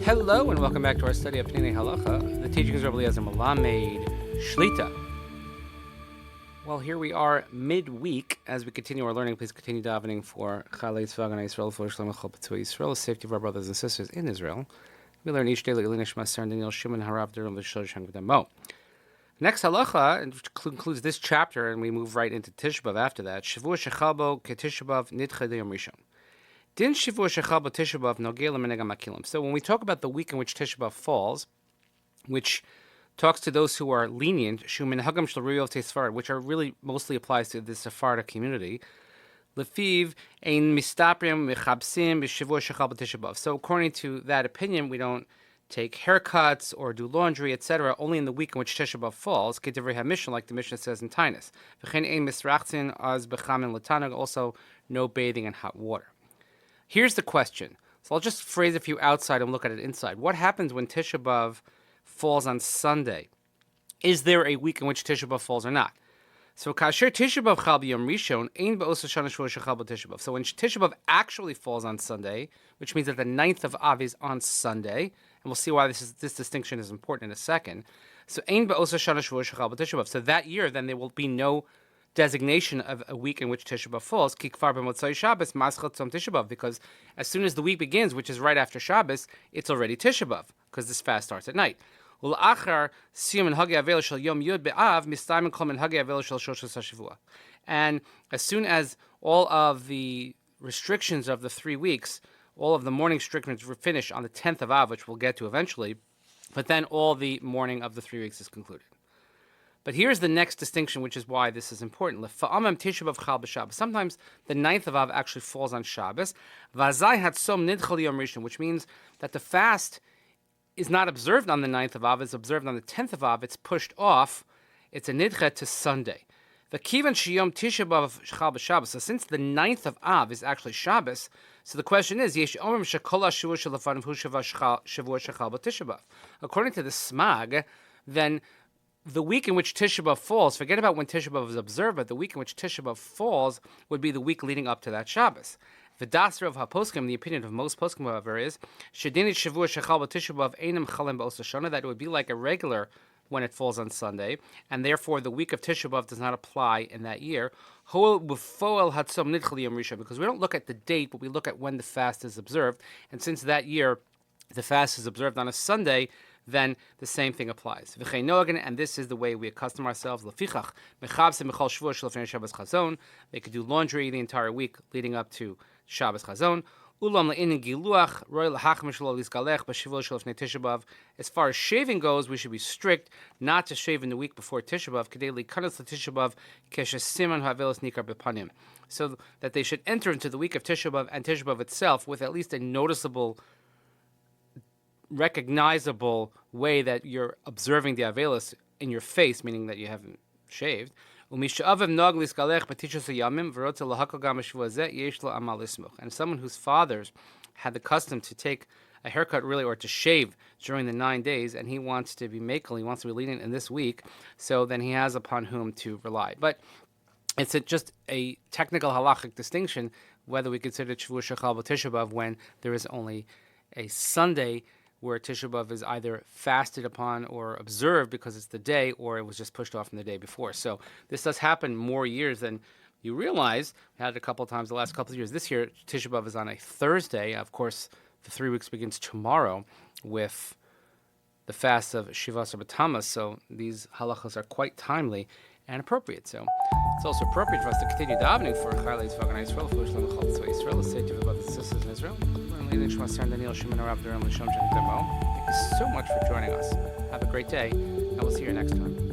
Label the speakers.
Speaker 1: Hello and welcome back to our study of Peninei Halacha, the teachings of Rabbi Eliezer Melamed Shlita. Well, here we are midweek as we continue our learning. Please continue davening for Chalei Tzvah Israel, for Shalom Chol B'Tzvah Israel, the safety of our brothers and sisters in Israel. We learn each day like Nishmat and Daniel Shimon Harav Durham L'Shol Shangv'Dam Mo. Next halacha, which concludes this chapter, and we move right into Tisha B'Av after that. Shavuca Shechal Bo Tisha B'Av Nidcha D'Yom Rishon. Din Shavuca Shechal Bo Tisha B'Av Nogei L'Menega Makilim. So when we talk about the week in which Tisha B'Av falls, which talks to those who are lenient, Shu Minhagam Shel Riyov Teisfarad, which are really mostly applies to the Sephardic community. Lefiv Ein Mistaprim Mechabsim B'Shavuca Shechal Bo Tisha B'Av. So according to that opinion, we don't take haircuts or do laundry, etc., only in the week in which Tisha B'Av falls, K'divrei HaMishnah, like the Mishnah says in Tainus. V'chein ein misrachtzin az b'chamin l'tanag, also no bathing in hot water. Here's the question. So I'll just phrase a few outside and look at it inside. What happens when Tisha B'Av falls on Sunday? Is there a week in which Tisha B'Av falls or not? So kasher Tisha B'Av chal b'yom rishon ein ba'os Shana Shavuca Shechal Bo Tisha B'Av. So when Tisha B'Av actually falls on Sunday, which means that the 9th of Av is on Sunday, and we'll see why this distinction is important in a second. So ein ba'os Shana Shavuca Shechal Bo Tisha B'Av. So that year, then there will be no designation of a week in which Tisha B'Av falls, Kikfar b'motzai Shabbos, Maschat Tzom Tisha B'Av, because as soon as the week begins, which is right after Shabbos, it's already Tisha B'Av, because this fast starts at night. And as soon as all of the restrictions of the 3 weeks, all of the morning restrictions were finished on the 10th of Av, which we'll get to eventually, but then all the morning of the 3 weeks is concluded. But here's the next distinction, which is why this is important. Sometimes the 9th of Av actually falls on Shabbos, which means that the fast is not observed on the 9th of Av, it's observed on the 10th of Av, it's pushed off, it's a nidcha to Sunday. So since the 9th of Av is actually Shabbos, so the question is, according to the Smag, then the week in which Tisha B'Av falls, forget about when Tisha B'Av is observed, but the week in which Tisha B'Av falls would be the week leading up to that Shabbos. The dasra of HaPoskim, the opinion of most Poskim, however, is Shedinit Shavuca Shechal Bo Tisha B'Av Einem Chalem B'Os Hashanah, that it would be like a regular when it falls on Sunday, and therefore the week of Tisha B'Av does not apply in that year. Because we don't look at the date, but we look at when the fast is observed, and since that year the fast is observed on a Sunday, then the same thing applies. And this is the way we accustom ourselves. They could do laundry the entire week leading up to Shabbos Chazon. As far as shaving goes, we should be strict not to shave in the week before Tisha B'Av, so that they should enter into the week of Tisha B'Av and Tisha B'Av itself with at least a noticeable, recognizable way that you're observing the Avelis in your face, meaning that you haven't shaved. And someone whose fathers had the custom to take a haircut or to shave during the 9 days, and he wants to be makel, he wants to be lenient in this week, so then he has upon whom to rely. But it's just a technical halachic distinction whether we consider Shavuca Shechal Bo Tisha B'Av when there is only a Sunday where Tisha B'Av is either fasted upon or observed because it's the day, or it was just pushed off from the day before. So this does happen more years than you realize. We had it a couple of times the last couple of years. This year, Tisha B'Av is on a Thursday. Of course, the 3 weeks begins tomorrow with the fast of Shivas B'Tamas. So these halachas are quite timely and appropriate. So it's also appropriate for us to continue davening for Chalei Tzvah Israel, for Shalom Chol B'Tzvah Israel, the safety of the brothers and sisters in Israel. Thank you so much for joining us. Have a great day, and we'll see you next time.